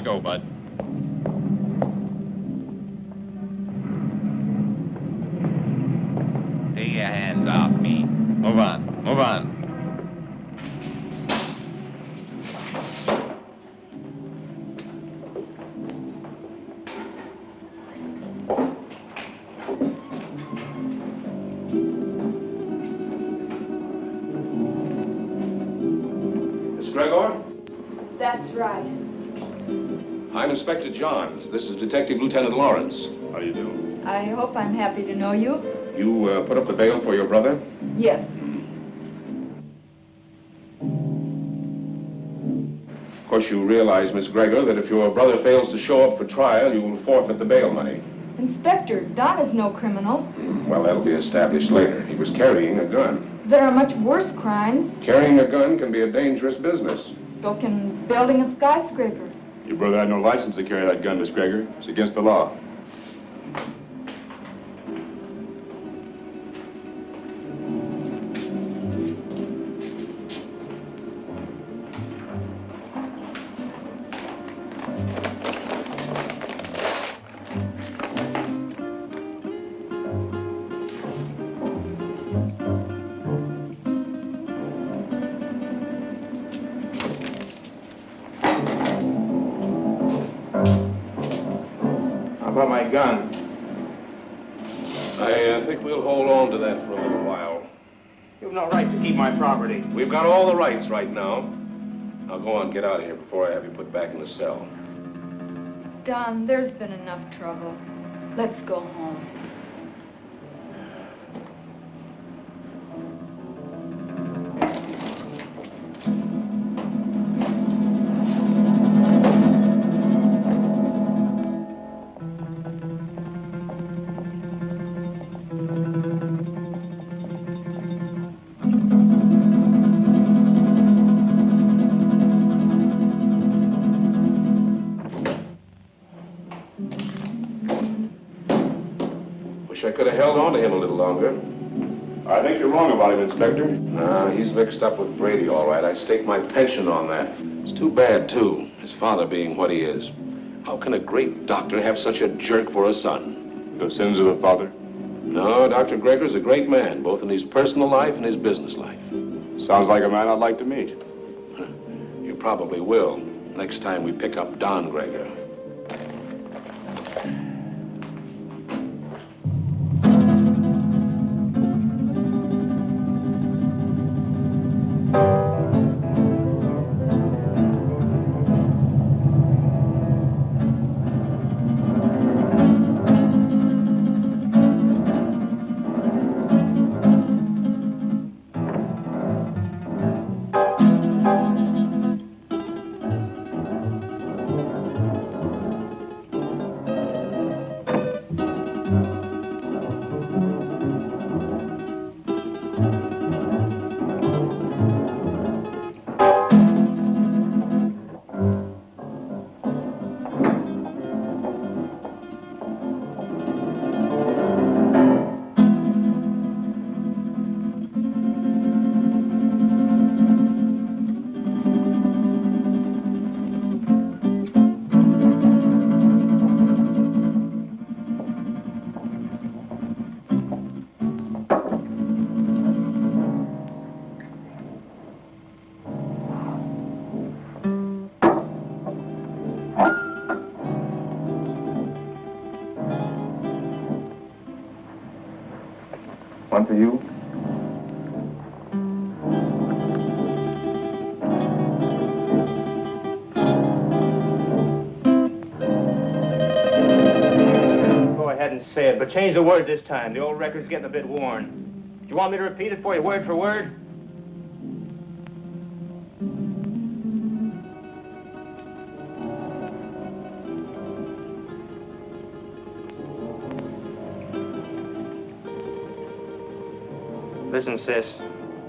go, Bud. Take your hands off me. Move on. Move on. That's right. I'm Inspector Johns. This is Detective Lieutenant Lawrence. How do you do? I hope I'm happy to know you. You put up the bail for your brother? Yes. Of course, you realize, Miss Gregor, that if your brother fails to show up for trial, you will forfeit the bail money. Inspector, Don is no criminal. Well, that'll be established later. He was carrying a gun. There are much worse crimes. Carrying a gun can be a dangerous business. So can building a skyscraper. Your brother had no license to carry that gun, Miss Gregor. It's against the law. About my gun. I think we'll hold on to that for a little while. You've no right to keep my property. We've got all the rights right now. Now go on, get out of here before I have you put back in the cell. Don, there's been enough trouble. Let's go home. I could have held on to him a little longer. I think you're wrong about him, Inspector. Nah, he's mixed up with Brady, all right. I stake my pension on that. It's too bad, too, his father being what he is. How can a great doctor have such a jerk for a son? The sins of the father? No, Dr. Gregor's a great man, both in his personal life and his business life. Sounds like a man I'd like to meet. You probably will, next time we pick up Don Gregor. One for you. Go ahead and say it, but change the word this time. The old record's getting a bit worn. Do you want me to repeat it for you word for word? Listen, sis,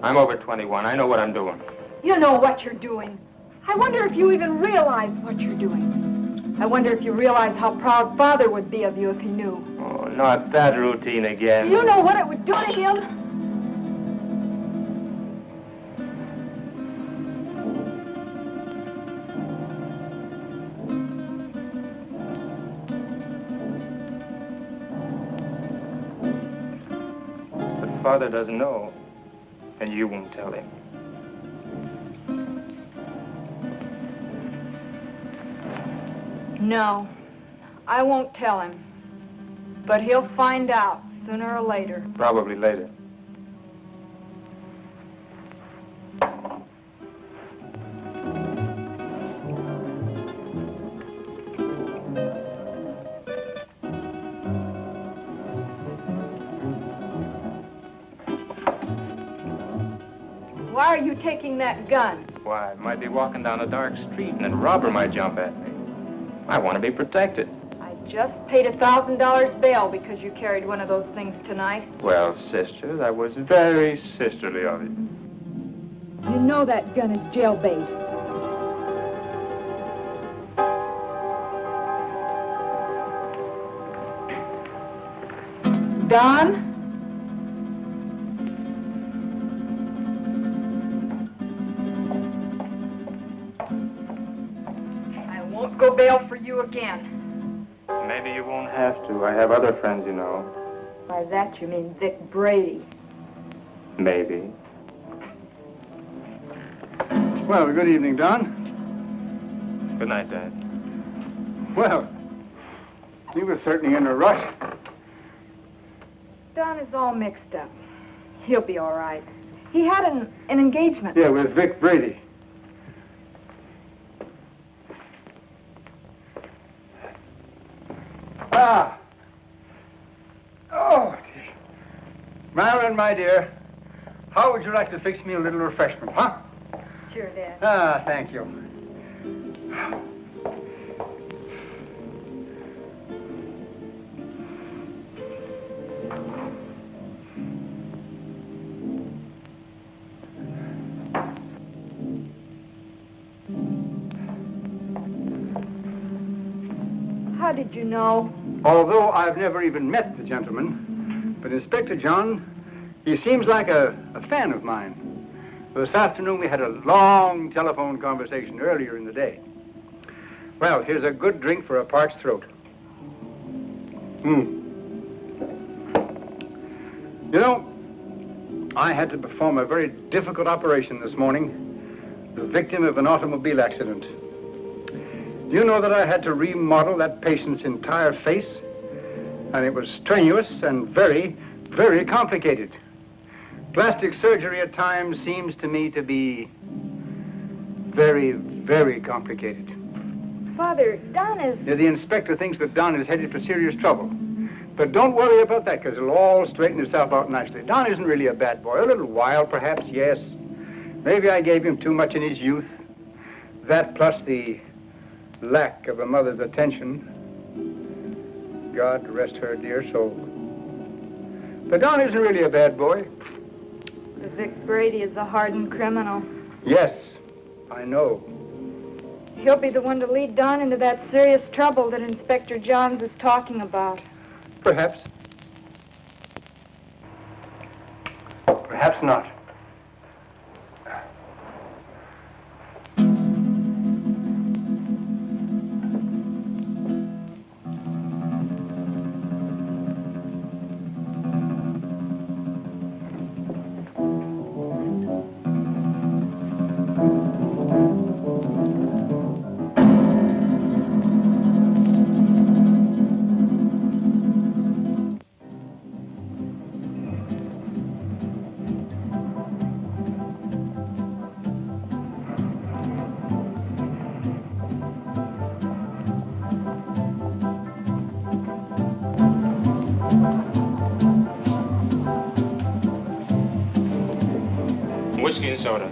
I'm over 21. I know what I'm doing. You know what you're doing. I wonder if you even realize what you're doing. I wonder if you realize how proud Father would be of you if he knew. Oh, not that routine again. You know what it would do to him? father doesn't know, and you won't tell him. No, I won't tell him. But he'll find out sooner or later. Probably later. Why are you taking that gun? Why, I might be walking down a dark street and a robber might jump at me. I want to be protected. I just paid $1,000 bail because you carried one of those things tonight. Well, sister, that was very sisterly of you. You know that gun is jailbait. Don? I won't go bail for you again. Maybe you won't have to. I have other friends, you know. By that you mean Vic Brady. Maybe. Well, good evening, Don. Good night, Dad. Well, you were certainly in a rush. Don is all mixed up. He'll be all right. He had an engagement. Yeah, with Vic Brady. Ah. Oh, dear. Marilyn, my dear, how would you like to fix me a little refreshment, huh? Sure, Dad. Ah, thank you. How did you know? Although I've never even met the gentleman, but Inspector John, he seems like a fan of mine. This afternoon we had a long telephone conversation earlier in the day. Well, here's a good drink for a parched throat. You know, I had to perform a very difficult operation this morning, the victim of an automobile accident. Do you know that I had to remodel that patient's entire face? And it was strenuous and very, very complicated. Plastic surgery at times seems to me to be very, very complicated. Father, Don is... Yeah, the inspector thinks that Don is headed for serious trouble. But don't worry about that, because it'll all straighten itself out nicely. Don isn't really a bad boy. A little wild, perhaps, yes. Maybe I gave him too much in his youth. That plus the lack of a mother's attention. God rest her dear soul. But Don isn't really a bad boy. The Vic Brady is a hardened criminal. Yes, I know. He'll be the one to lead Don into that serious trouble that Inspector Johns is talking about. Perhaps. Perhaps not. Whiskey and soda.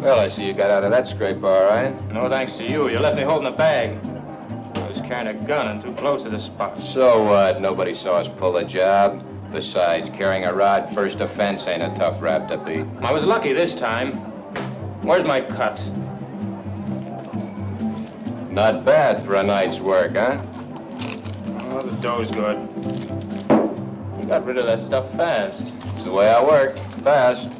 Well, I see you got out of that scrape all right. No thanks to you. You left me holding a bag. I was carrying a gun and too close to the spot. So what? Nobody saw us pull the job. Besides, carrying a rod first offense ain't a tough rap to beat. I was lucky this time. Where's my cut? Not bad for a night's work, huh? Oh, the dough's good. You got rid of that stuff fast. It's the way I work. Fast.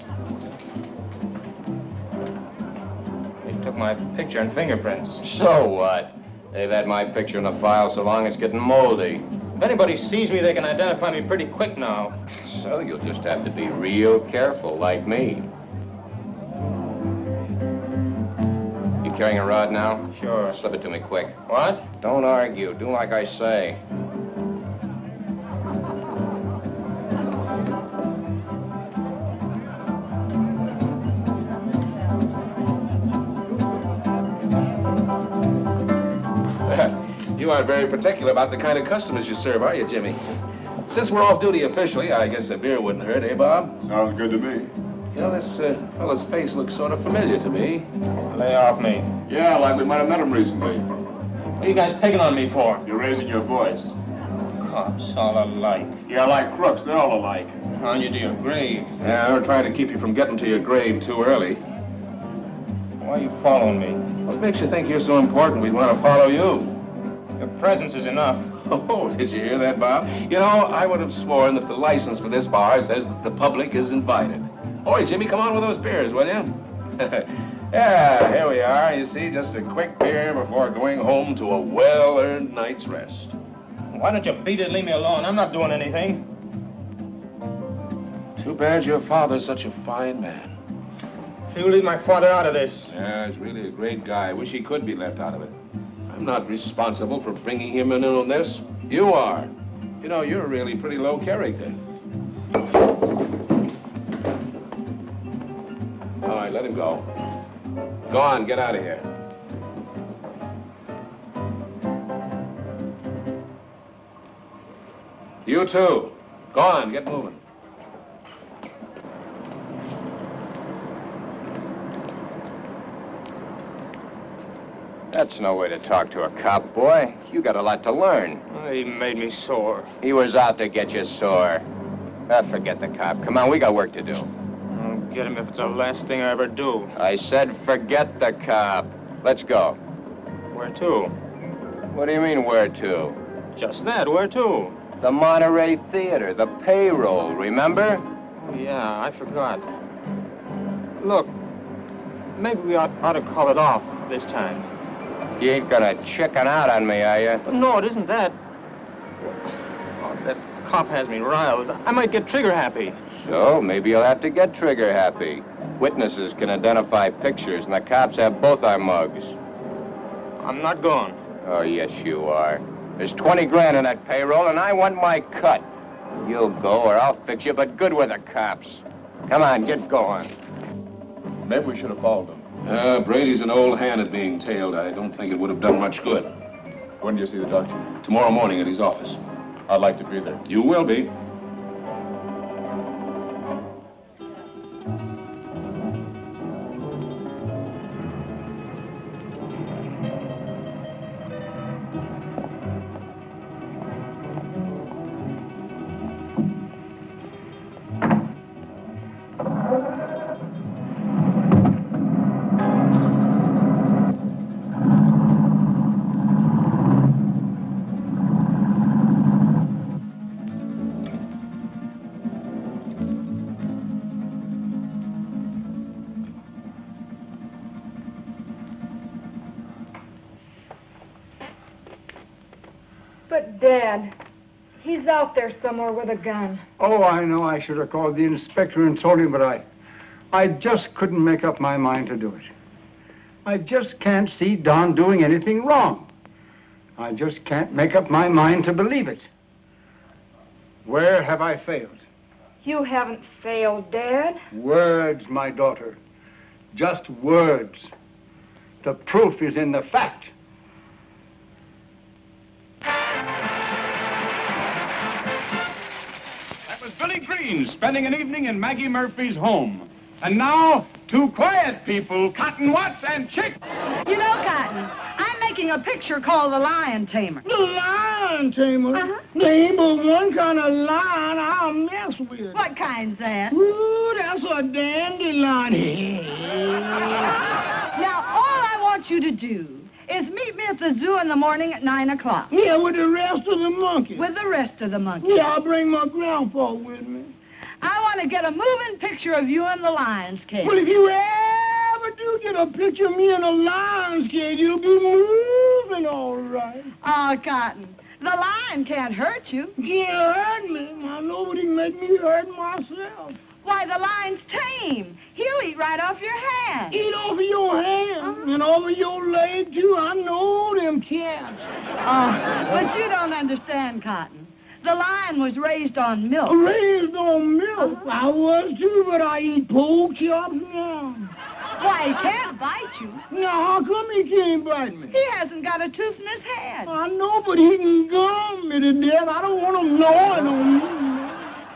They took my picture and fingerprints. So what? They've had my picture in the file so long it's getting moldy. If anybody sees me, they can identify me pretty quick now. So you'll just have to be real careful, like me. You carrying a rod now? Sure. Slip it to me quick. What? Don't argue. Do like I say. You aren't very particular about the kind of customers you serve, are you, Jimmy? Since we're off duty officially, I guess a beer wouldn't hurt, eh, Bob? Sounds good to me. You know, this fellow's face looks sort of familiar to me. Lay off me. Yeah, like we might have met him recently. What are you guys picking on me for? You're raising your voice. Cops all alike. Yeah, like crooks. They're all alike. On you to your grave. Yeah, we're trying to keep you from getting to your grave too early. Why are you following me? What makes you think you're so important we'd want to follow you? Your presence is enough. Oh, did you hear that, Bob? You know, I would have sworn that the license for this bar says that the public is invited. Oi, Jimmy, come on with those beers, will you? Yeah, here we are. You see, just a quick beer before going home to a well-earned night's rest. Why don't you beat it and leave me alone? I'm not doing anything. Too bad your father's such a fine man. You leave my father out of this. Yeah, he's really a great guy. I wish he could be left out of it. I'm not responsible for bringing him in on this. You are. You know, you're really pretty low character. All right, let him go. Go on, get out of here. You too. Go on, get moving. That's no way to talk to a cop, boy. You got a lot to learn. He made me sore. He was out to get you sore. Forget the cop. Come on, we got work to do. I'll get him if it's the last thing I ever do. I said forget the cop. Let's go. Where to? What do you mean, where to? Just that, where to? The Monterey Theater, the payroll, remember? Oh, yeah, I forgot. Look, maybe we ought to call it off this time. You ain't gonna chicken out on me, are you? No, it isn't that. Oh, that cop has me riled. I might get trigger happy. So, maybe you'll have to get trigger happy. Witnesses can identify pictures, and the cops have both our mugs. I'm not going. Oh, yes, you are. There's 20 grand in that payroll, and I want my cut. You'll go, or I'll fix you, but good with the cops. Come on, get going. Maybe we should have followed him. Brady's an old hand at being tailed. I don't think it would have done much good. When do you see the doctor? Tomorrow morning at his office. I'd like to be there. You will be. But, Dad, he's out there somewhere with a gun. Oh, I know I should have called the inspector and told him, but I just couldn't make up my mind to do it. I just can't see Don doing anything wrong. I just can't make up my mind to believe it. Where have I failed? You haven't failed, Dad. Words, my daughter. Just words. The proof is in the fact. That was Billy Green spending an evening in Maggie Murphy's home. And now, two quiet people, Cotton Watts and Chick. You know, Cotton, I'm making a picture called The Lion Tamer. The lion tamer? Uh-huh. There ain't but one kind of lion I'll mess with. What kind's that? Ooh, that's a dandelion. Now, all I want you to do is meet me at the zoo in the morning at 9 o'clock. Yeah, with the rest of the monkeys. With the rest of the monkeys. Yeah, I'll bring my grandpa with me. I want to get a moving picture of you in the lion's cage. Well, if you ever do get a picture of me in a lion's cage, you'll be moving all right. Oh, Cotton, The lion can't hurt you. Can't hurt me. Nobody can make me hurt myself. Why, the lion's tame. He'll eat right off your hand. Eat off of your hand and off of your leg, too. I know them cats. But you don't understand, Cotton. The lion was raised on milk. Raised on milk? I was, too, but I eat pork chops now. Why, he can't bite you. Now, how come he can't bite me? He hasn't got a tooth in his head. I know, but he can gum me to death. I don't want him gnawing on me.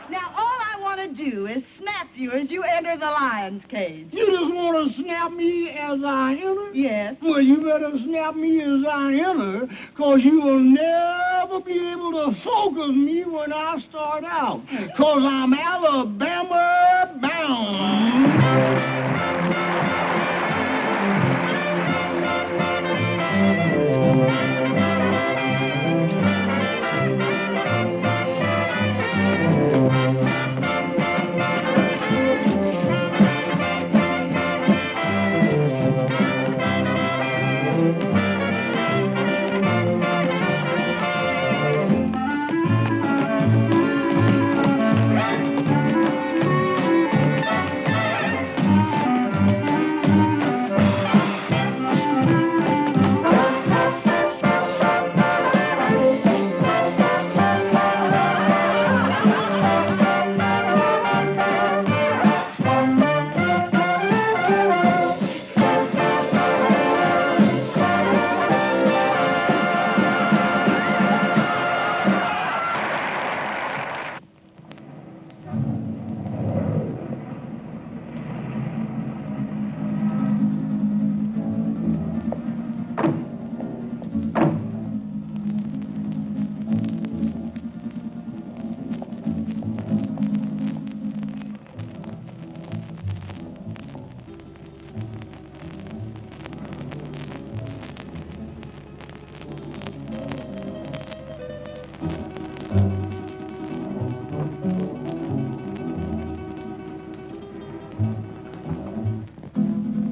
Now, all I want to do is snap you as you enter the lion's cage. You just want to snap me as I enter? Yes. Well, you better snap me as I enter, because you will never be able to focus me when I start out, because I'm Alabama bound.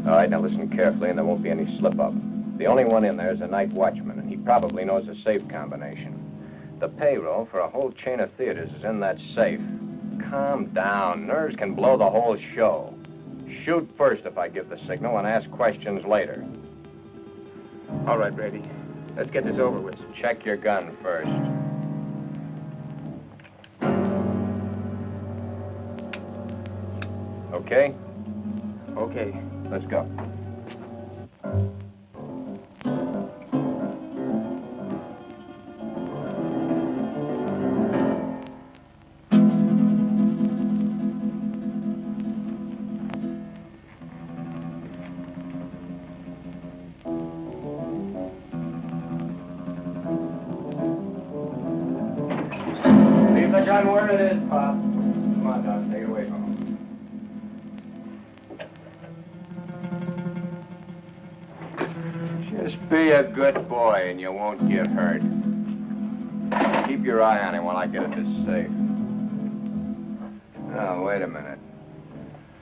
All right, now listen carefully, and there won't be any slip-up. The only one in there is a night watchman, and he probably knows the safe combination. The payroll for a whole chain of theaters is in that safe. Calm down. Nerves can blow the whole show. Shoot first if I give the signal, and ask questions later. All right, Brady. Let's get this over with. Check your gun first. Okay? Okay. Let's go. Leave the gun where it is, Pop. Come on, Doc. Take it away from him. Just be a good boy and you won't get hurt. Keep your eye on him while I get at this safe. Now, wait a minute.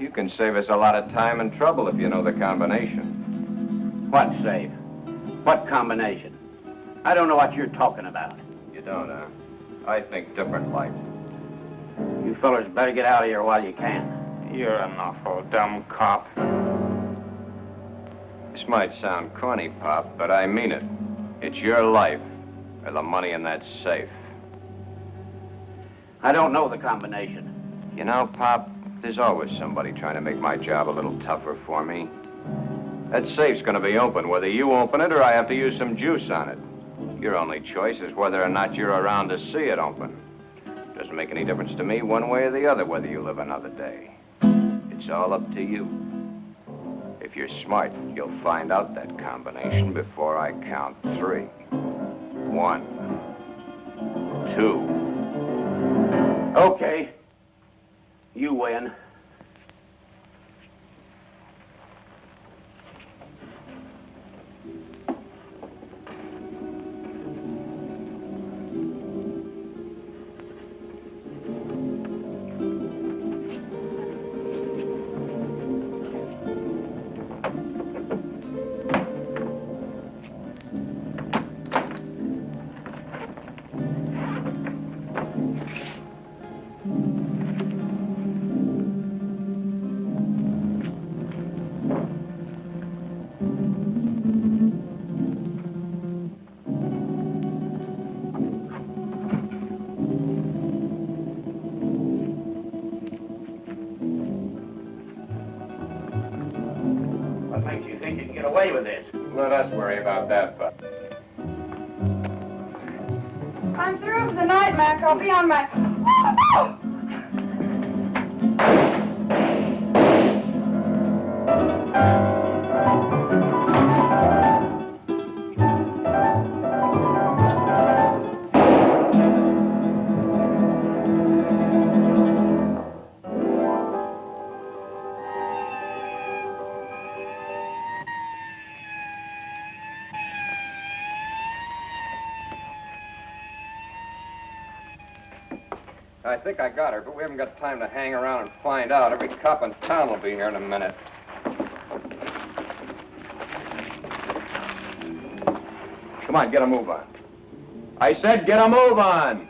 You can save us a lot of time and trouble if you know the combination. What safe? What combination? I don't know what you're talking about. You don't, huh? I think different like. You fellers better get out of here while you can. You're an awful dumb cop. This might sound corny, Pop, but I mean it. It's your life or the money in that safe. I don't know the combination. You know, Pop, there's always somebody trying to make my job a little tougher for me. That safe's going to be open whether you open it or I have to use some juice on it. Your only choice is whether or not you're around to see it open. Doesn't make any difference to me one way or the other whether you live another day. It's all up to you. If you're smart, you'll find out that combination before I count 3. 1, 2. Okay. You win. What makes you think you can get away with this? Let us worry about that, Buck. I'm through for the night, Mac. I'll be on my... I think I got her, but we haven't got time to hang around and find out. Every cop in town will be here in a minute. Come on, get a move on. I said get a move on!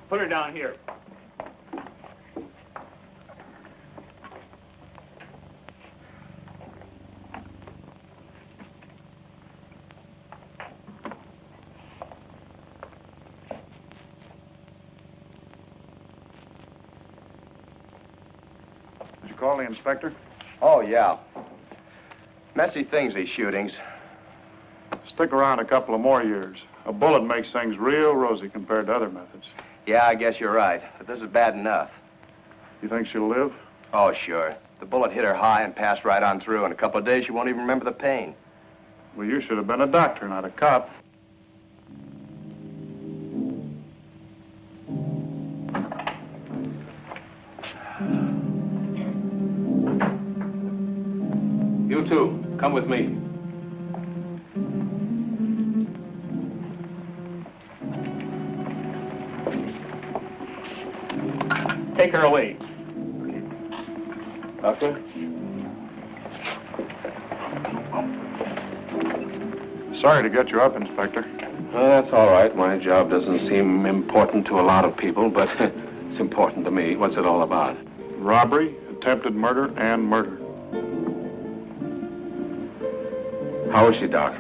Put her down here. Did you call the inspector? Oh, yeah. Messy things, these shootings. Stick around a couple of more years. A bullet makes things real rosy compared to other methods. Yeah, I guess you're right. But this is bad enough. You think she'll live? Oh, sure. The bullet hit her high and passed right on through. In a couple of days, she won't even remember the pain. Well, you should have been a doctor, not a cop. You two, come with me. Take her away. Doctor? Sorry to get you up, Inspector. Well, that's all right. My job doesn't seem important to a lot of people, but it's important to me. What's it all about? Robbery, attempted murder, and murder. How is she, Doc?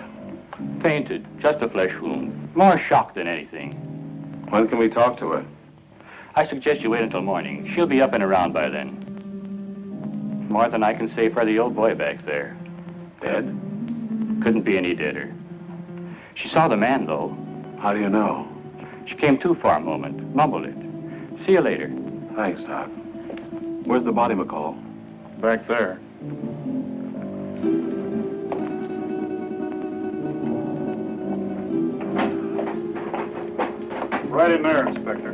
Fainted. Just a flesh wound. More shock than anything. When can we talk to her? I suggest you wait until morning. She'll be up and around by then. More than I can say for the old boy back there. Dead? Couldn't be any deader. She saw the man, though. How do you know? She came to for a moment, mumbled it. See you later. Thanks, Doc. Where's the body, McCall? Back there. Right in there, Inspector.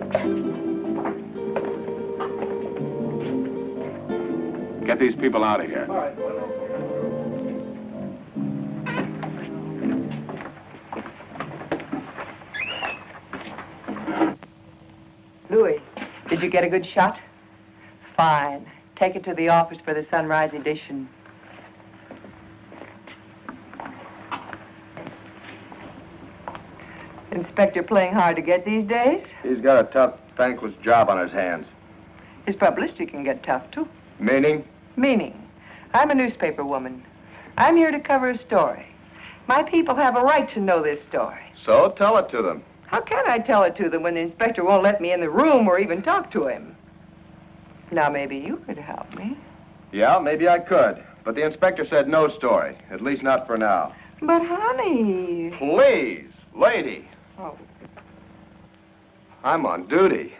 Get these people out of here. All right. Louis, did you get a good shot? Fine. Take it to the office for the sunrise edition. Inspector playing hard to get these days? He's got a tough, thankless job on his hands. His publicity can get tough, too. Meaning? Meaning, I'm a newspaper woman. I'm here to cover a story. My people have a right to know this story. So tell it to them. How can I tell it to them when the inspector won't let me in the room or even talk to him? Now, maybe you could help me. Yeah, maybe I could. But the inspector said no story. At least not for now. But, honey... Please, lady. Oh. I'm on duty.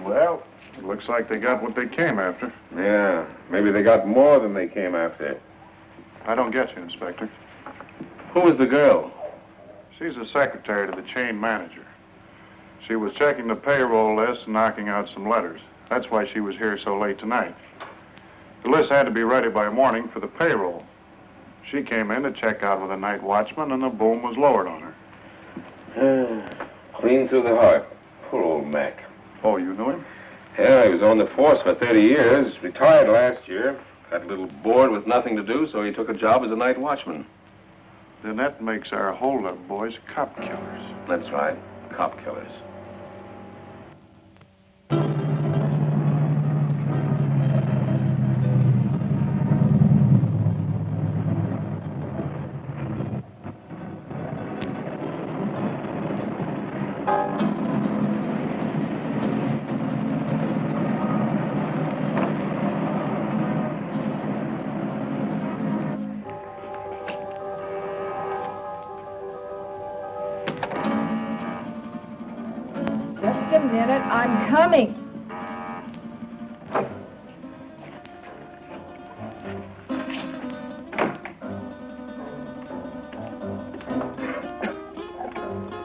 Well, it looks like they got what they came after. Yeah, maybe they got more than they came after. I don't get you, Inspector. Who was the girl? She's the secretary to the chain manager. She was checking the payroll list and knocking out some letters. That's why she was here so late tonight. The list had to be ready by morning for the payroll. She came in to check out with a night watchman, and the boom was lowered on her. Clean through the heart. Poor old Mac. Oh, you knew him? Yeah, he was on the force for 30 years. Retired last year. Got a little bored with nothing to do, so he took a job as a night watchman. Then that makes our hold-up boys cop killers. That's right. Cop killers. I'm coming.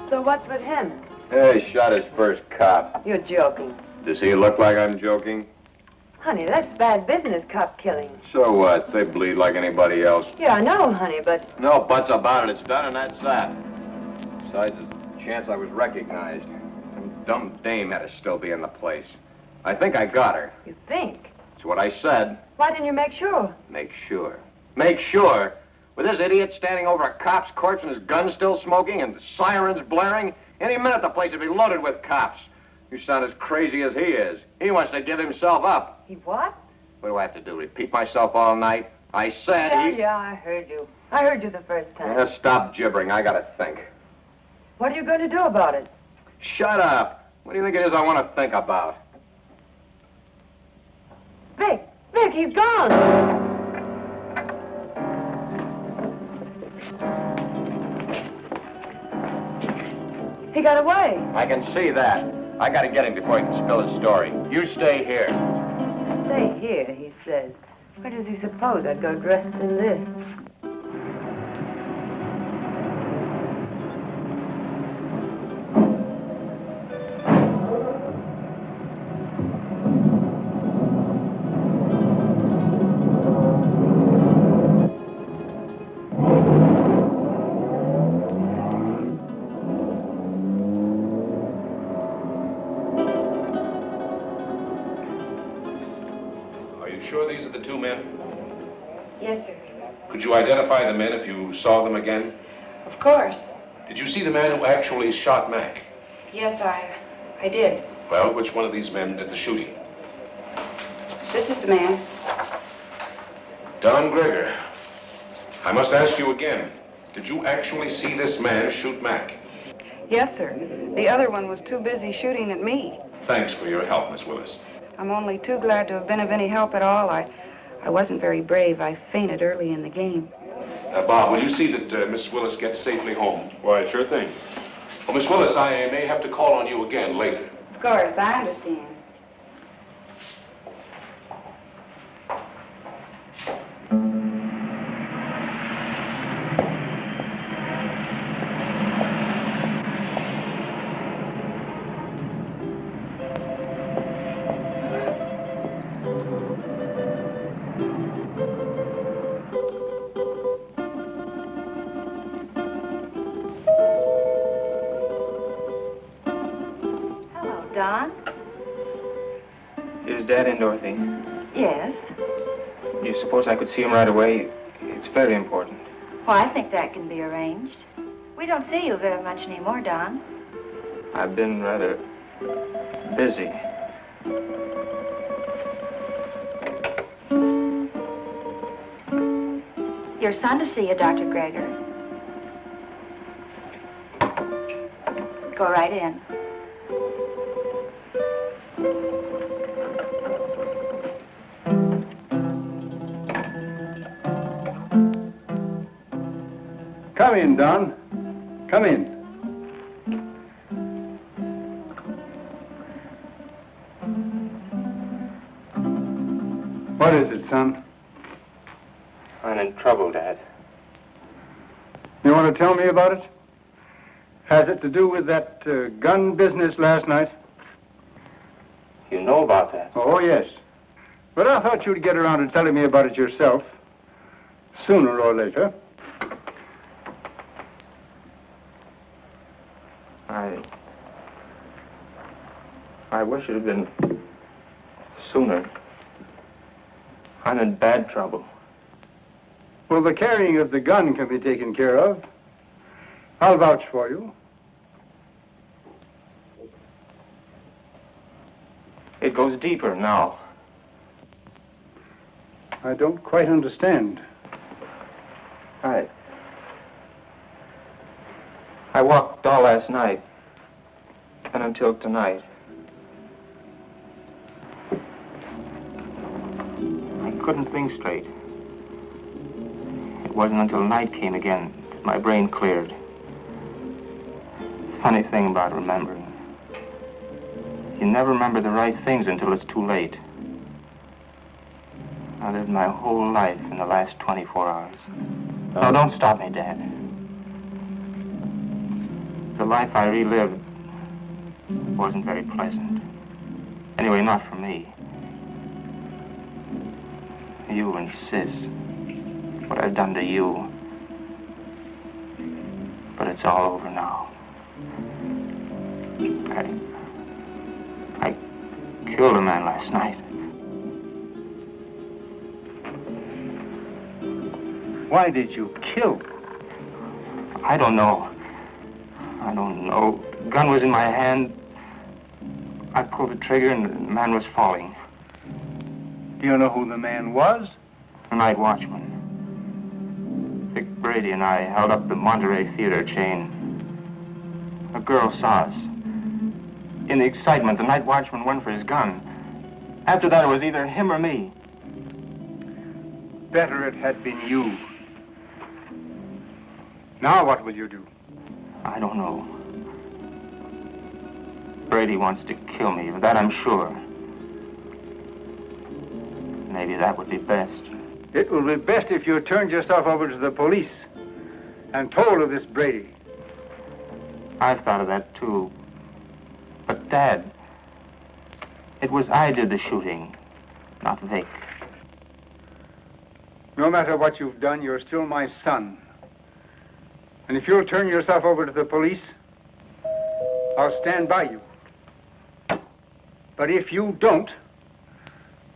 So what's with him? Hey, shot his first cop. You're joking. Does he look like I'm joking? Honey, that's bad business, cop killing. So what? They bleed like anybody else. Yeah, I know, honey, but... No buts about it. It's done and that's that. Besides, there's a chance I was recognized. Some dumb dame had to still be in the place. I think I got her. You think? That's what I said. Why didn't you make sure? Make sure. Make sure? With this idiot standing over a cop's corpse and his gun still smoking and the sirens blaring, any minute the place would be loaded with cops. You sound as crazy as he is. He wants to give himself up. He what? What do I have to do? Repeat myself all night? I said Yeah, I heard you. I heard you the first time. Yeah, stop gibbering. I gotta think. What are you going to do about it? Shut up. What do you think it is I want to think about? Vic, he's gone. He got away. I can see that. I gotta get him before he can spill his story. You stay here. Stay here, he says. Where does he suppose I'd go dressed in this? Could you identify the men if you saw them again? Of course. Did you see the man who actually shot Mac? Yes, I did. Well, which one of these men did the shooting? This is the man. Don Greger. I must ask you again. Did you actually see this man shoot Mac? Yes, sir. The other one was too busy shooting at me. Thanks for your help, Miss Willis. I'm only too glad to have been of any help at all. I wasn't very brave. I fainted early in the game. Bob, will you see that Miss Willis gets safely home? Why, sure thing. Well, Miss Willis, I may have to call on you again later. Of course, I understand. Don? Is Dad in, Dorothy? Yes. Do you suppose I could see him right away? It's very important. Well, I think that can be arranged. We don't see you very much anymore, Don. I've been rather busy. Your son to see you, Dr. Gregor. Go right in. Come in, Don. Come in. What is it, son? I'm in trouble, Dad. You want to tell me about it? Has it to do with that gun business last night? You know about that? Oh, yes. But I thought you'd get around to telling me about it yourself. Sooner or later. I wish it had been sooner. I'm in bad trouble. Well, the carrying of the gun can be taken care of. I'll vouch for you. It goes deeper now. I don't quite understand. I walked all last night and until tonight. I couldn't think straight. It wasn't until night came again that my brain cleared. Funny thing about remembering. You never remember the right things until it's too late. I lived my whole life in the last 24 hours. No, don't stop me, Dad. The life I relived wasn't very pleasant. Anyway, not for me. You and Sis. What I've done to you. But it's all over now. I killed a man last night. Why did you kill? I don't know. I don't know. The gun was in my hand. I pulled the trigger and the man was falling. Do you know who the man was? The night watchman. Vic Brady and I held up the Monterey Theater chain. A girl saw us. In the excitement, the night watchman went for his gun. After that, it was either him or me. Better it had been you. Now what will you do? I don't know. Brady wants to kill me, of that I'm sure. Maybe that would be best. It will be best if you turned yourself over to the police and told of this Brady. I've thought of that, too. But, Dad, it was I did the shooting, not Vic. No matter what you've done, you're still my son. And if you'll turn yourself over to the police, I'll stand by you. But if you don't,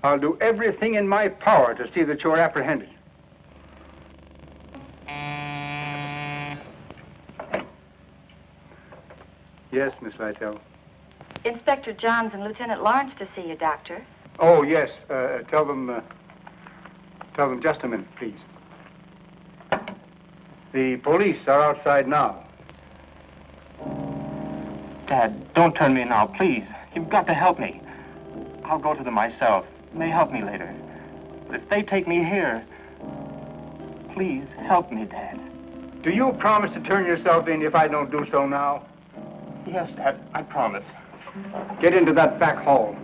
I'll do everything in my power to see that you're apprehended. Yes, Miss Lytle. Inspector Johns and Lieutenant Lawrence to see you, Doctor. Oh, yes. Tell them just a minute, please. The police are outside now. Dad, don't turn me now, please. You've got to help me. I'll go to them myself. They may help me later. But if they take me here, please help me, Dad. Do you promise to turn yourself in if I don't do so now? Yes, Dad, I promise. Get into that back hall.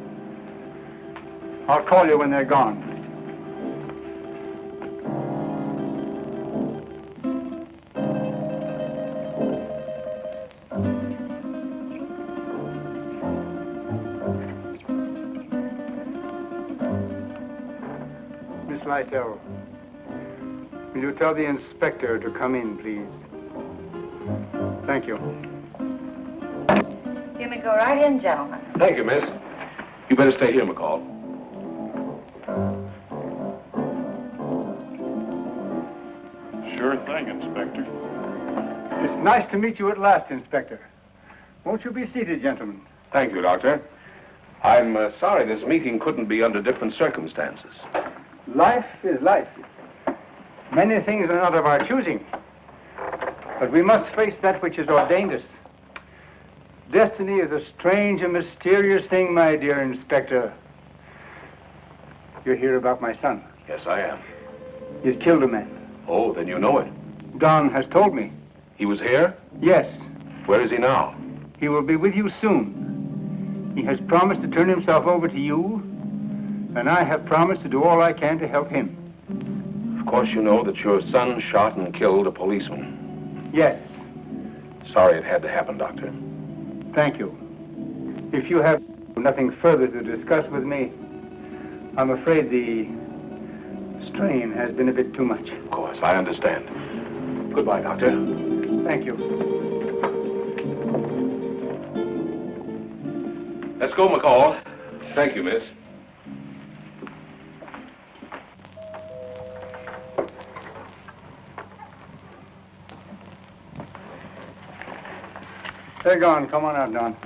I'll call you when they're gone. Miss Lytle, will you tell the inspector to come in, please? Thank you. You may go right in, gentlemen. Thank you, miss. You better stay here, McCall. Sure thing, Inspector. It's nice to meet you at last, Inspector. Won't you be seated, gentlemen? Thank you, Doctor. I'm sorry this meeting couldn't be under different circumstances. Life is life. Many things are not of our choosing. But we must face that which is ordained us. Destiny is a strange and mysterious thing, my dear Inspector. You're here about my son. Yes, I am. He's killed a man. Oh, then you know it. Don has told me. He was here? Yes. Where is he now? He will be with you soon. He has promised to turn himself over to you, and I have promised to do all I can to help him. Of course you know that your son shot and killed a policeman. Yes. Sorry it had to happen, Doctor. Thank you. If you have nothing further to discuss with me, I'm afraid the strain has been a bit too much. Of course, I understand. Goodbye, Doctor. Thank you. Let's go, McCall. Thank you, miss. They're gone. Come on out, Don.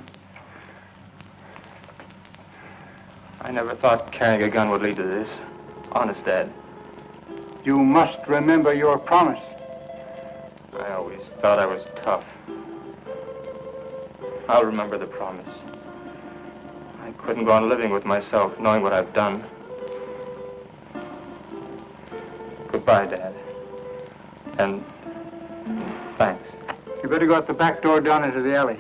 I never thought carrying a gun would lead to this. Honest, Dad. You must remember your promise. I always thought I was tough. I'll remember the promise. I couldn't go on living with myself, knowing what I've done. Goodbye, Dad. And thanks. You better go out the back door down into the alley.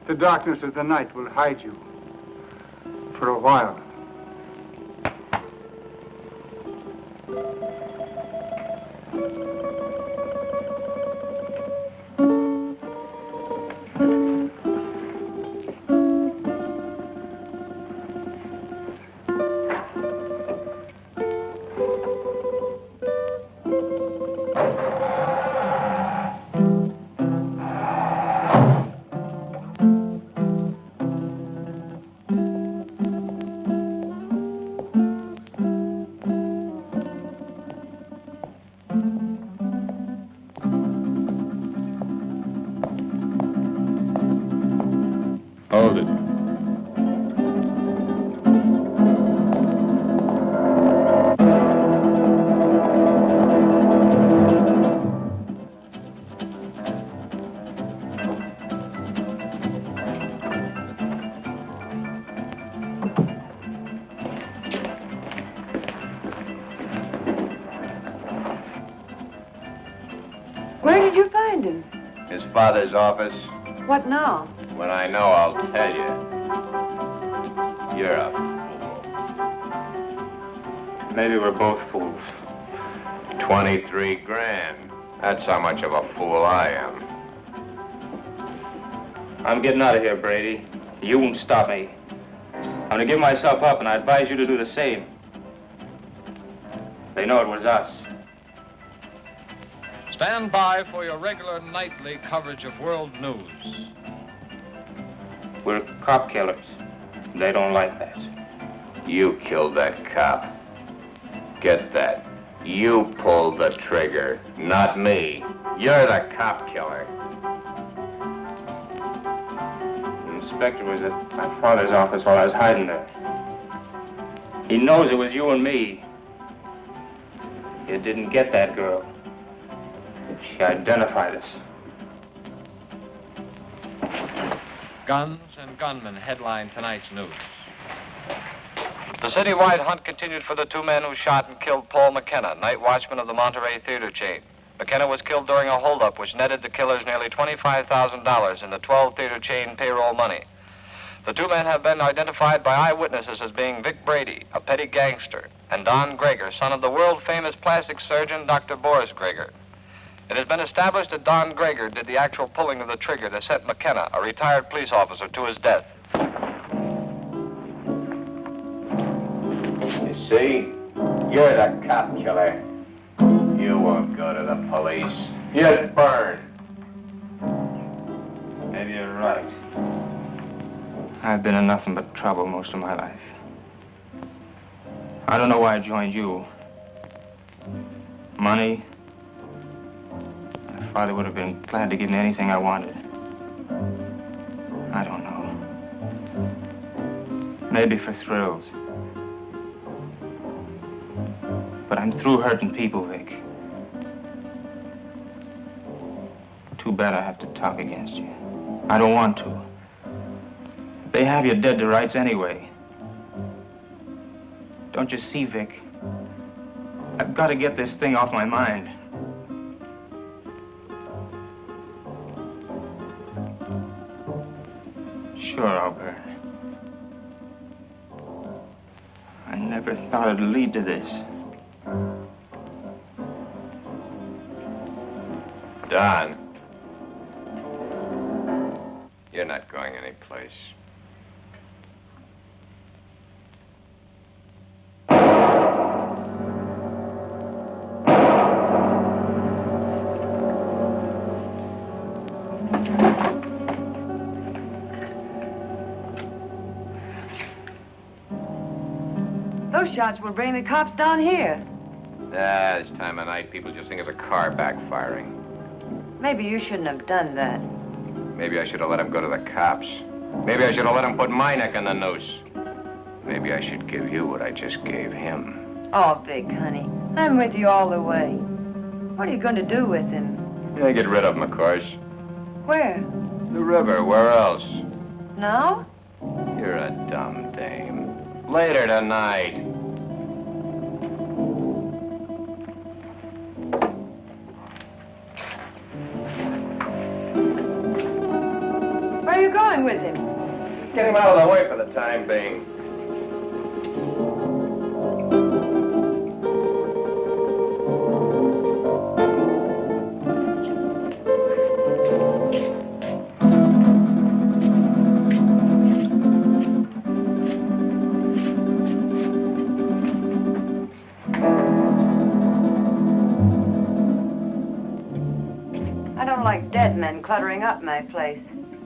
The darkness of the night will hide you. For a while. Hold it. Where did you find him? His father's office. What now? When I know, I'll tell you. You're a fool. Maybe we're both fools. 23 grand. That's how much of a fool I am. I'm getting out of here, Brady. You won't stop me. I'm going to give myself up, and I advise you to do the same. They know it was us. Stand by for your regular nightly coverage of world news. We're cop killers. They don't like that. You killed that cop. Get that. You pulled the trigger, not me. You're the cop killer. The inspector was at my father's office while I was hiding there. He knows it was you and me. You didn't get that girl. She identified us. Guns and gunmen headline tonight's news. The citywide hunt continued for the two men who shot and killed Paul McKenna, night watchman of the Monterey theater chain. McKenna was killed during a holdup which netted the killers nearly $25,000 in the 12 theater chain payroll money. The two men have been identified by eyewitnesses as being Vic Brady, a petty gangster, and Don Greger, son of the world-famous plastic surgeon Dr. Boris Greger. It has been established that Don Greger did the actual pulling of the trigger that sent McKenna, a retired police officer, to his death. You see? You're the cop killer. You won't go to the police. You'd burn. Maybe you're right. I've been in nothing but trouble most of my life. I don't know why I joined you. Money? My father would have been glad to give me anything I wanted. I don't know. Maybe for thrills. But I'm through hurting people, Vic. Too bad I have to talk against you. I don't want to. They have you dead to rights anyway. Don't you see, Vic? I've got to get this thing off my mind. Sure, I'll burn. I never thought it'd lead to this. Don. You're not going anyplace. Those shots will bring the cops down here. Ah, this time of night, people just think it's a car backfiring. Maybe you shouldn't have done that. Maybe I should have let him go to the cops. Maybe I should have let him put my neck in the noose. Maybe I should give you what I just gave him. Oh, Vic, honey, I'm with you all the way. What are you going to do with him? Yeah, get rid of him, of course. Where? The river, where else? Now? You're a dumb dame. Later tonight. Where are you going with him? Get him out of the way for the time being. Men cluttering up my place.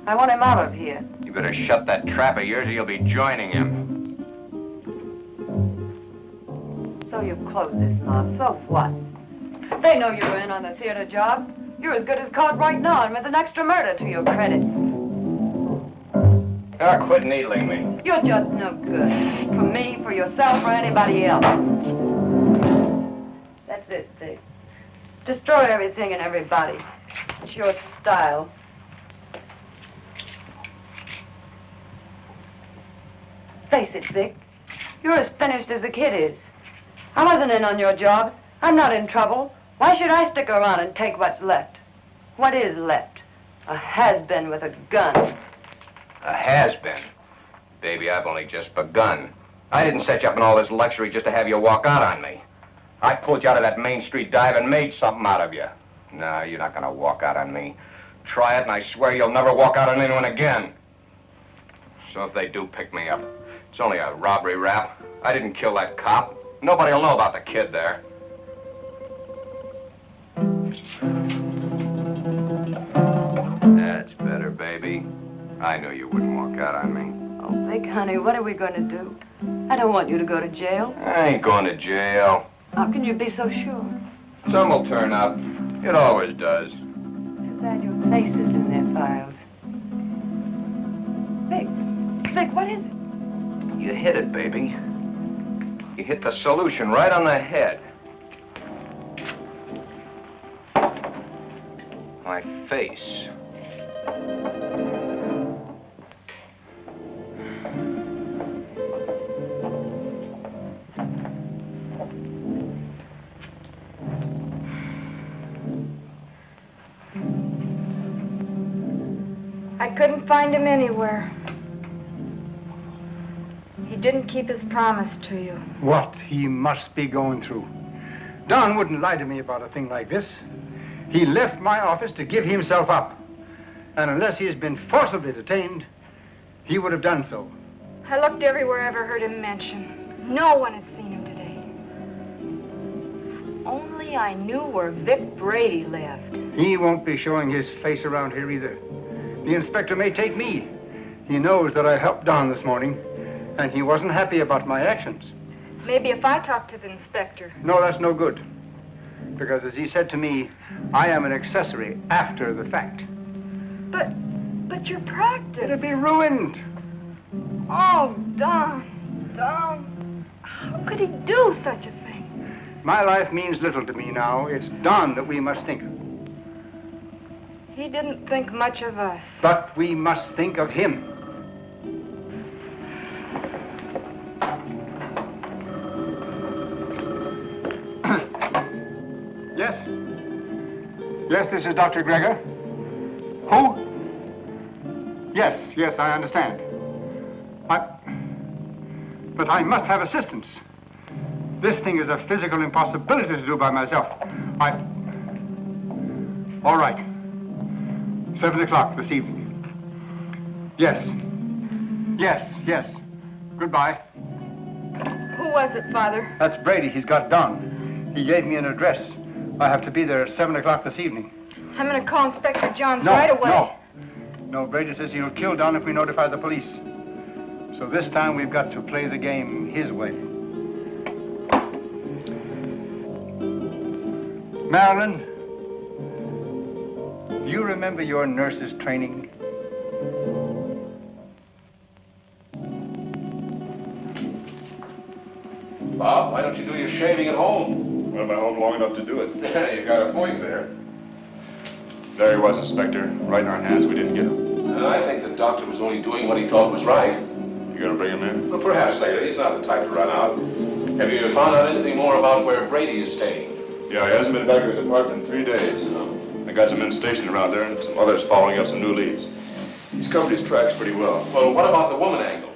I want him out of here. You better shut that trap of yours or you'll be joining him. So you've closed this mob. So what? They know you're in on the theater job. You're as good as caught right now and with an extra murder to your credit. Now quit needling me. You're just no good. For me, for yourself, or anybody else. That's it, Vic. Destroy everything and everybody. It's your style. Face it, Vic. You're as finished as the kid is. I wasn't in on your job. I'm not in trouble. Why should I stick around and take what's left? What is left? A has-been with a gun. A has-been? Baby, I've only just begun. I didn't set you up in all this luxury just to have you walk out on me. I pulled you out of that Main Street dive and made something out of you. No, you're not going to walk out on me. Try it, and I swear you'll never walk out on anyone again. So if they do pick me up, it's only a robbery rap. I didn't kill that cop. Nobody will know about the kid there. That's better, baby. I knew you wouldn't walk out on me. Oh, Vic, honey, what are we going to do? I don't want you to go to jail. I ain't going to jail. How can you be so sure? Some will turn up. It always does. Too bad your face is in their files. Vic, what is it? You hit it, baby. You hit the solution right on the head. My face. I couldn't find him anywhere. He didn't keep his promise to you. What he must be going through. Don wouldn't lie to me about a thing like this. He left my office to give himself up. And unless he has been forcibly detained, he would have done so. I looked everywhere I ever heard him mentioned. No one had seen him today. If only I knew where Vic Brady lived. He won't be showing his face around here either. The inspector may take me. He knows that I helped Don this morning, and he wasn't happy about my actions. Maybe if I talk to the inspector. No, that's no good. Because as he said to me, I am an accessory after the fact. But your practice. It'll be ruined. Oh, Don. How could he do such a thing? My life means little to me now. It's Don that we must think of. He didn't think much of us. But we must think of him. Yes? Yes, this is Dr. Gregor. Who? Yes, I understand. But I must have assistance. This thing is a physical impossibility to do by myself. All right. 7 o'clock this evening. Yes. Goodbye. Who was it, Father? That's Brady. He's got Don. He gave me an address. I have to be there at 7 o'clock this evening. I'm going to call Inspector Johns right away. No, Brady says he'll kill Don if we notify the police. So this time we've got to play the game his way. Marilyn, do you remember your nurse's training? Bob, why don't you do your shaving at home? Well, I'm home long enough to do it. You got a point there. There he was, Inspector. Right in our hands. We didn't get him. I think the doctor was only doing what he thought was right. You gonna bring him in? Well, perhaps later. He's not the type to run out. Have you found out anything more about where Brady is staying? Yeah, he hasn't been back to his apartment in 3 days. I got some men stationed around there and some others following up some new leads. He's covered his tracks pretty well. Well, what about the woman angle?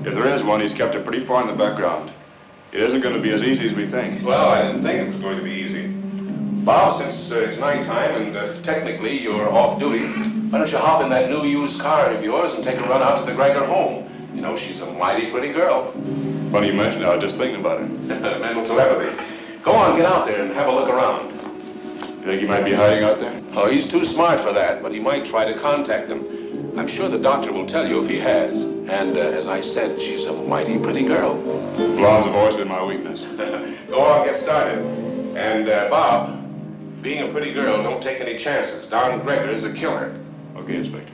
If there is one, he's kept it pretty far in the background. It isn't going to be as easy as we think. Well, I didn't think it was going to be easy. Bob, since it's nighttime and technically you're off duty, why don't you hop in that new used car of yours and take a run out to the Gregor home? You know, she's a mighty pretty girl. Funny you mention it. I was just thinking about it. Mental telepathy. Go on, get out there and have a look around. You think he might be hiding out there? Oh, he's too smart for that, but he might try to contact them. I'm sure the doctor will tell you if he has. And as I said, she's a mighty pretty girl. Blondes have always been my weakness. Go on, get started. And, Bob, being a pretty girl, don't take any chances. Don Gregor is a killer. Okay, Inspector.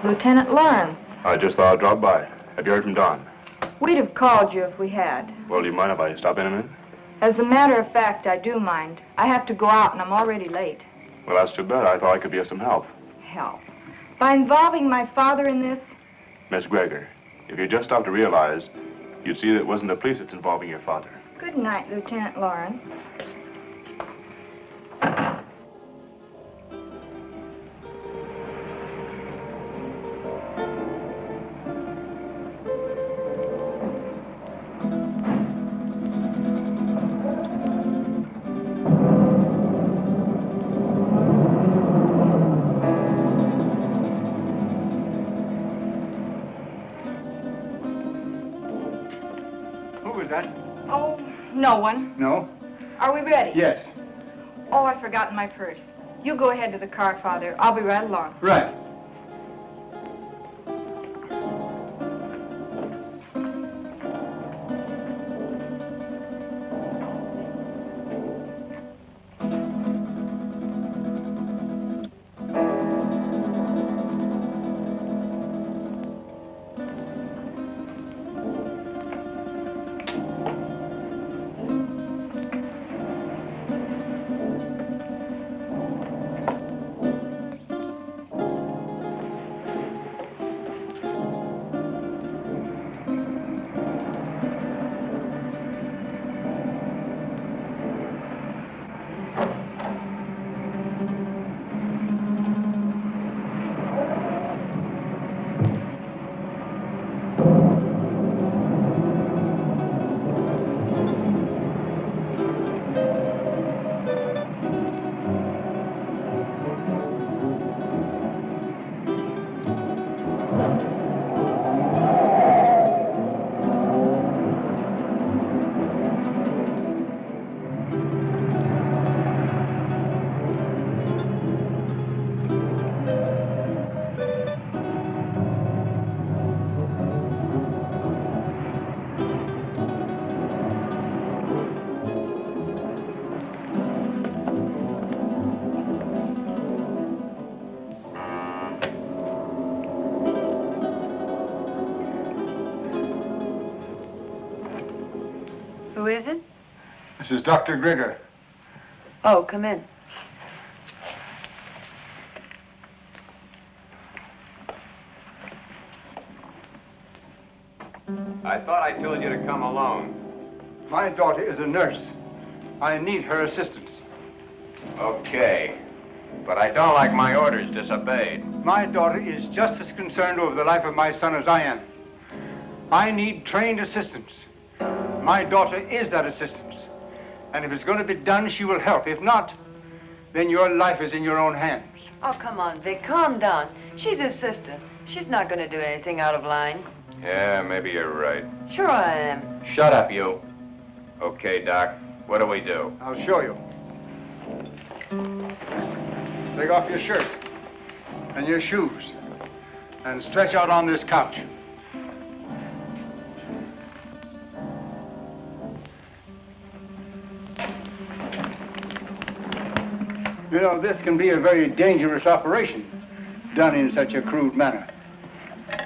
Lieutenant Lyle. I just thought I'd drop by. Have you heard from Don? We'd have called you if we had. Well, do you mind if I stop in a minute? As a matter of fact, I do mind. I have to go out and I'm already late. Well, that's too bad. I thought I could be of some help. Help? By involving my father in this? Miss Gregor, if you just stopped to realize, you'd see that it wasn't the police that's involving your father. Good night, Lieutenant Lauren. No one. No? Are we ready? Yes. Oh, I've forgotten my purse. You go ahead to the car, Father. I'll be right along. Right. is it? This is Dr. Grigger. Oh, come in. I thought I told you to come alone. My daughter is a nurse. I need her assistance. Okay. But I don't like my orders disobeyed. My daughter is just as concerned over the life of my son as I am. I need trained assistance. My daughter is that assistance. And if it's going to be done, she will help. If not, then your life is in your own hands. Oh, come on, Vic, calm down. She's his sister. She's not going to do anything out of line. Yeah, maybe you're right. Sure I am. Shut up, you. Okay, Doc. What do we do? I'll show you. Take off your shirt and your shoes and stretch out on this couch. You know, this can be a very dangerous operation done in such a crude manner.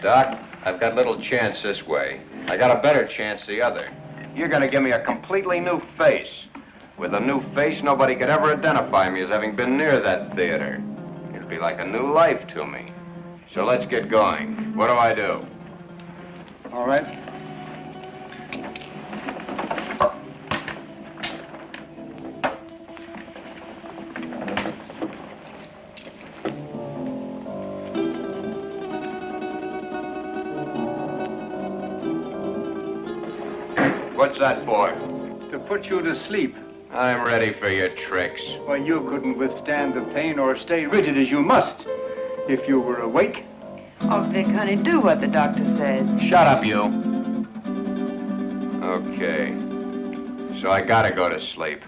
Doc, I've got little chance this way. I got a better chance the other. You're going to give me a completely new face. With a new face, nobody could ever identify me as having been near that theater. It'll be like a new life to me. So let's get going. What do I do? All right. What's that for? To put you to sleep. I'm ready for your tricks. Well, you couldn't withstand the pain or stay rigid as you must if you were awake. Oh, Vic, honey, do what the doctor says. Shut up, you. Okay. So I gotta go to sleep.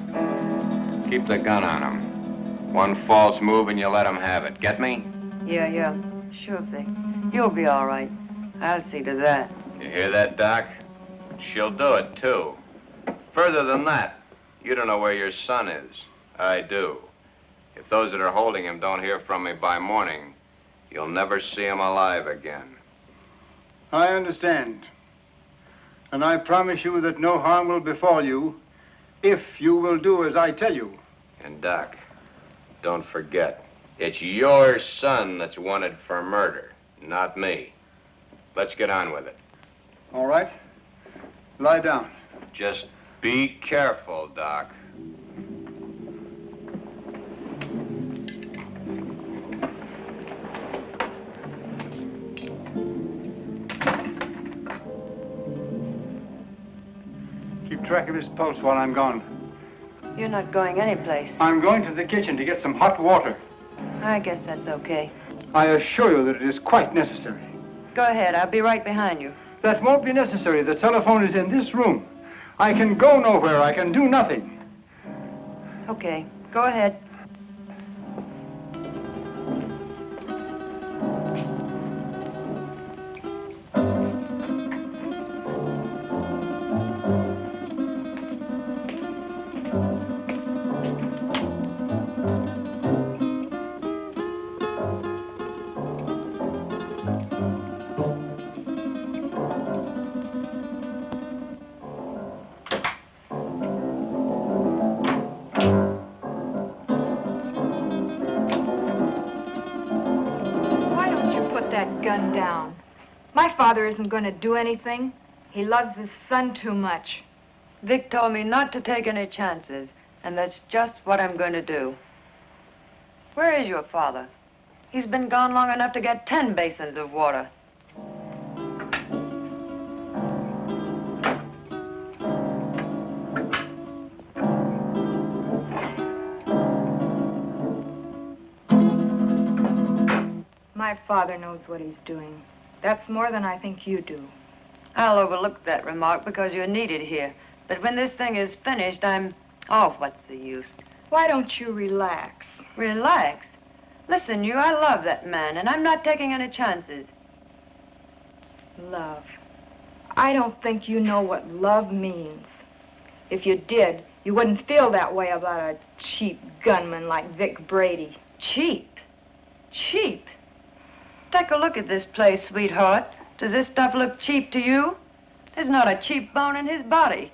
Keep the gun on him. One false move and you let him have it. Get me? Yeah. Sure, Vic. You'll be all right. I'll see to that. You hear that, Doc? She'll do it, too. Further than that, you don't know where your son is. I do. If those that are holding him don't hear from me by morning, you'll never see him alive again. I understand. And I promise you that no harm will befall you if you will do as I tell you. And, Doc, don't forget, it's your son that's wanted for murder, not me. Let's get on with it. All right. Lie down. Just be careful, Doc. Keep track of his pulse while I'm gone. You're not going anyplace. I'm going to the kitchen to get some hot water. I guess that's okay. I assure you that it is quite necessary. Go ahead. I'll be right behind you. That won't be necessary. The telephone is in this room. I can go nowhere. I can do nothing. Okay. Go ahead. Father isn't going to do anything. He loves his son too much. Vic told me not to take any chances, and that's just what I'm going to do. Where is your father? He's been gone long enough to get 10 basins of water. My father knows what he's doing. That's more than I think you do. I'll overlook that remark because you're needed here. But when this thing is finished, oh, what's the use? Why don't you relax? Relax? Listen, I love that man, and I'm not taking any chances. Love. I don't think you know what love means. If you did, you wouldn't feel that way about a cheap gunman like Vic Brady. Cheap? Cheap? Take a look at this place, sweetheart. Does this stuff look cheap to you? There's not a cheap bone in his body.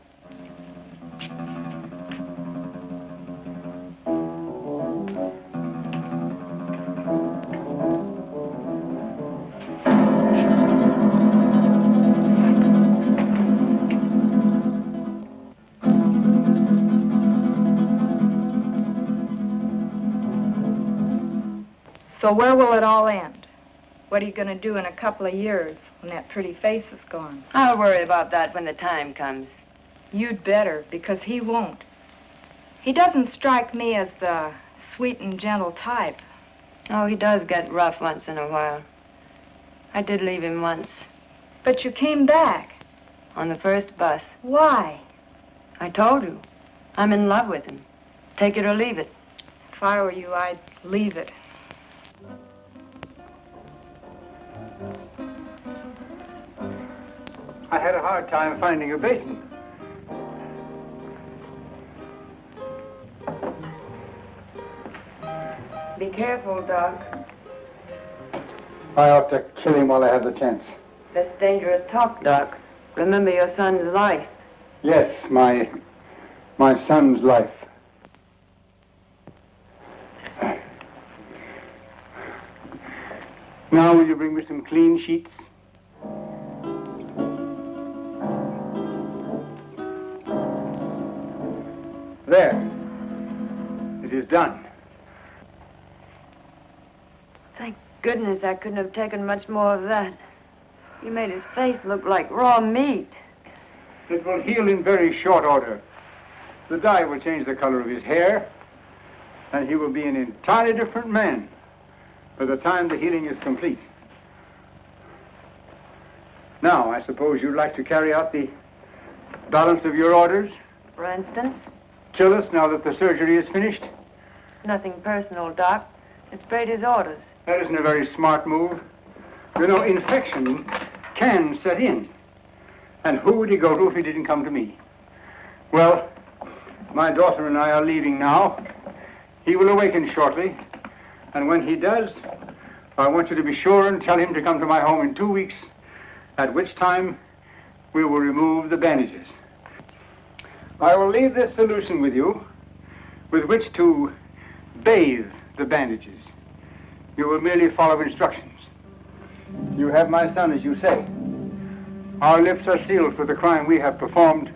So where will it all end? What are you going to do in a couple of years when that pretty face is gone? I'll worry about that when the time comes. You'd better, because he won't. He doesn't strike me as the sweet and gentle type. Oh, he does get rough once in a while. I did leave him once. But you came back. On the first bus. Why? I told you. I'm in love with him. Take it or leave it. If I were you, I'd leave it. I had a hard time finding a basin. Be careful, Doc. I ought to kill him while I have the chance. That's dangerous talk, Doc. Remember your son's life. Yes, my son's life. Now, will you bring me some clean sheets? There. It is done. Thank goodness I couldn't have taken much more of that. You made his face look like raw meat. It will heal in very short order. The dye will change the color of his hair, and he will be an entirely different man by the time the healing is complete. Now, I suppose you'd like to carry out the balance of your orders? For instance? Kill us now that the surgery is finished? Nothing personal, Doc. It's Brady's orders. That isn't a very smart move. You know, infection can set in. And who would he go to if he didn't come to me? Well, my daughter and I are leaving now. He will awaken shortly. And when he does, I want you to be sure and tell him to come to my home in 2 weeks, at which time we will remove the bandages. I will leave this solution with you, with which to bathe the bandages. You will merely follow instructions. You have my son, as you say. Our lips are sealed for the crime we have performed,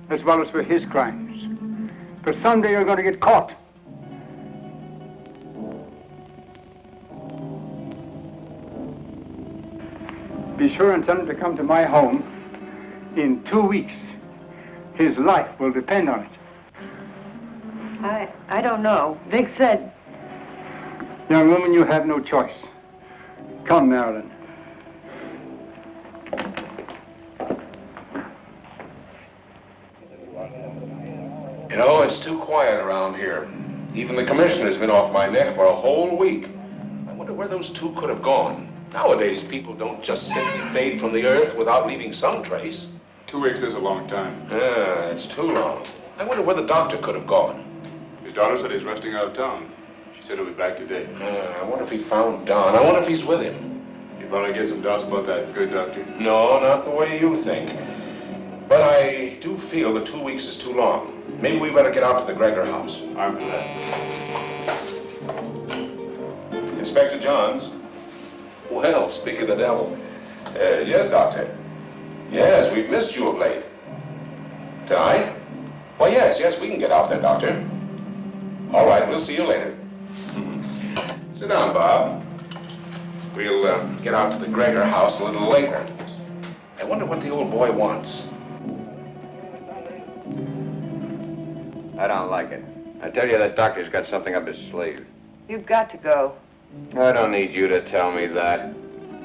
as well as for his crimes. But someday you're going to get caught. Be sure and tell him to come to my home in 2 weeks. His life will depend on it. I don't know. Vic said... Young woman, you have no choice. Come, Marilyn. You know, it's too quiet around here. Even the commissioner's been off my neck for a whole week. I wonder where those two could have gone. Nowadays, people don't just simply fade from the earth without leaving some trace. 2 weeks is a long time. Yeah, it's too long. I wonder where the doctor could have gone. His daughter said he's resting out of town. She said he'll be back today. I wonder if he found Don. I wonder if he's with him. You probably get some doubts about that, good doctor. No, not the way you think. But I do feel that 2 weeks is too long. Maybe we better get out to the Gregor house. I'm for that. Inspector Johns. Well, speak of the devil. Yes, Doctor. Yes, we've missed you of late. Tonight? Well, yes, we can get out there, Doctor. All right, we'll see you later. Sit down, Bob. We'll get out to the Gregor house a little later. I wonder what the old boy wants. I don't like it. I tell you, that doctor's got something up his sleeve. You've got to go. I don't need you to tell me that.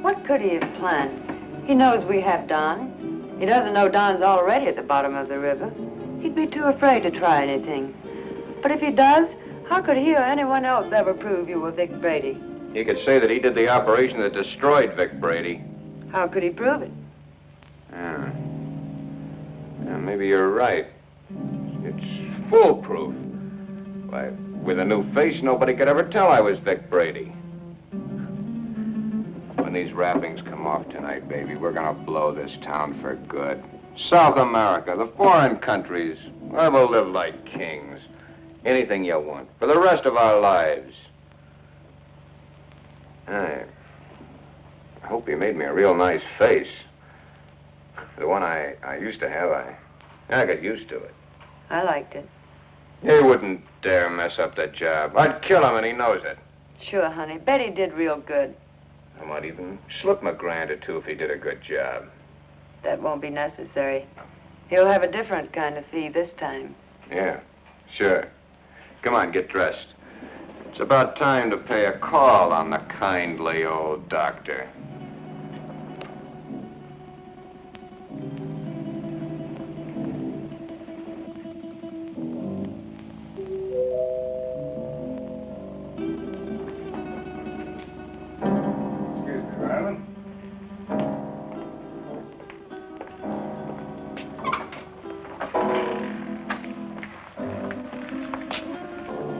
What could he have planned? He knows we have Don. He doesn't know Don's already at the bottom of the river. He'd be too afraid to try anything. But if he does, how could he or anyone else ever prove you were Vic Brady? He could say that he did the operation that destroyed Vic Brady. How could he prove it? Yeah, maybe you're right. It's foolproof. Why, with a new face, nobody could ever tell I was Vic Brady. When these wrappings come off tonight, baby, we're gonna blow this town for good. South America, the foreign countries, where we'll live like kings. Anything you want, for the rest of our lives. I hope you made me a real nice face. The one I used to have, I got used to it. I liked it. He wouldn't dare mess up that job. I'd kill him, and he knows it. Sure, honey. Betty did real good. I might even slip him $1,000 or $2 if he did a good job. That won't be necessary. He'll have a different kind of fee this time. Yeah, sure. Come on, get dressed. It's about time to pay a call on the kindly old doctor.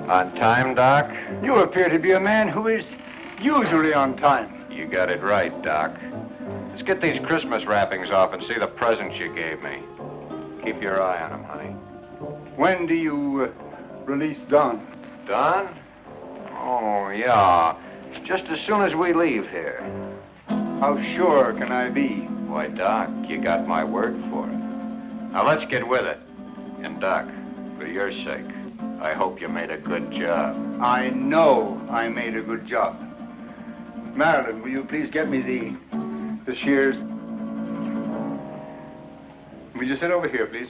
On time, Doc? You appear to be a man who is usually on time. You got it right, Doc. Let's get these Christmas wrappings off and see the presents you gave me. Keep your eye on them, honey. When do you release Don? Don? Oh, yeah. Just as soon as we leave here. How sure can I be? Why, Doc, you got my word for it. Now, let's get with it. And, Doc, for your sake, I hope you made a good job. I know I made a good job. Marilyn, will you please get me the shears? Will you sit over here, please?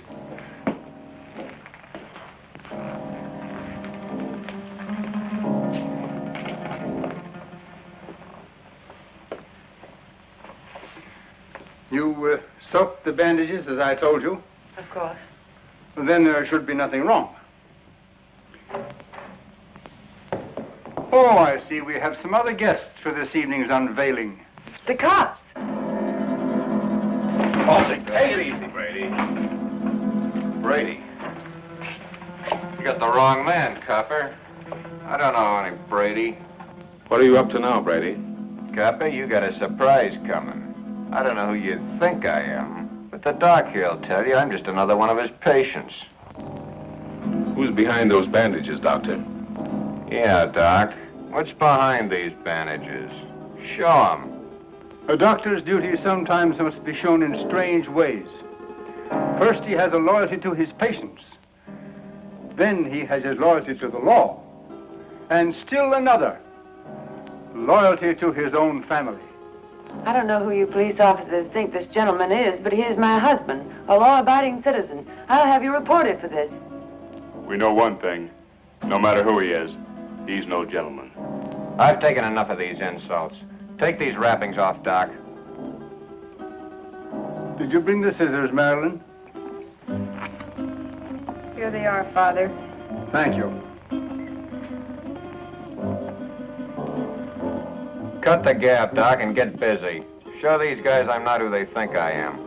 You soaked the bandages as I told you? Of course. Well, then there should be nothing wrong. Oh, I see. We have some other guests for this evening's unveiling. The cops. Oh, take it easy, Brady. Brady. You got the wrong man, copper. I don't know any Brady. What are you up to now, Brady? Copper, you got a surprise coming. I don't know who you think I am, but the doc here'll tell you I'm just another one of his patients. Who's behind those bandages, Doctor? Yeah, Doc. What's behind these bandages? Show 'em. A doctor's duty sometimes must be shown in strange ways. First, he has a loyalty to his patients. Then he has his loyalty to the law. And still another, loyalty to his own family. I don't know who you police officers think this gentleman is, but he is my husband, a law-abiding citizen. I'll have you reported for this. We know one thing. No matter who he is, he's no gentleman. I've taken enough of these insults. Take these wrappings off, Doc. Did you bring the scissors, Marilyn? Here they are, Father. Thank you. Cut the gap, Doc, and get busy. Show these guys I'm not who they think I am.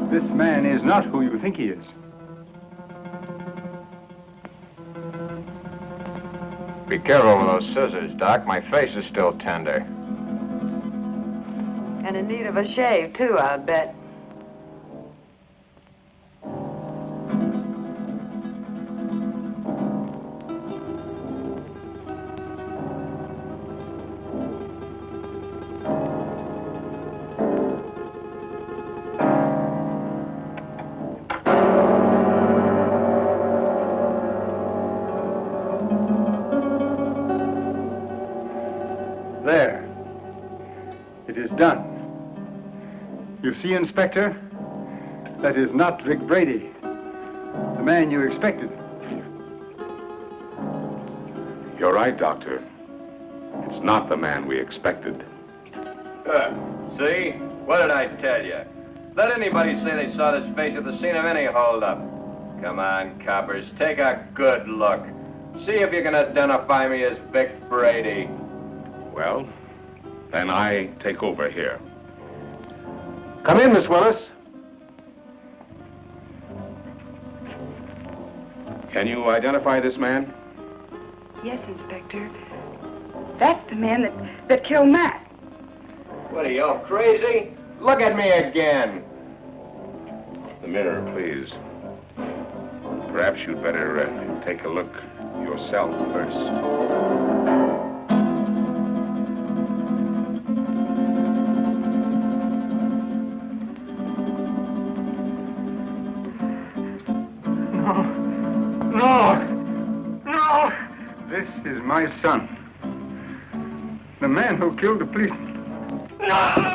This man is not who you think he is. Be careful with those scissors, Doc. My face is still tender. And in need of a shave, too, I'll bet. There. It is done. You see, Inspector, that is not Vic Brady, the man you expected. You're right, Doctor. It's not the man we expected. See? What did I tell you? Let anybody say they saw this face at the scene of any holdup. Come on, coppers, take a good look. See if you can identify me as Vic Brady. Well, then I take over here. Come in, Miss Willis. Can you identify this man? Yes, Inspector. That's the man that killed Matt. What are you, all crazy? Look at me again. The mirror, please. Perhaps you'd better take a look yourself first. is my son. The man who killed the policeman. No!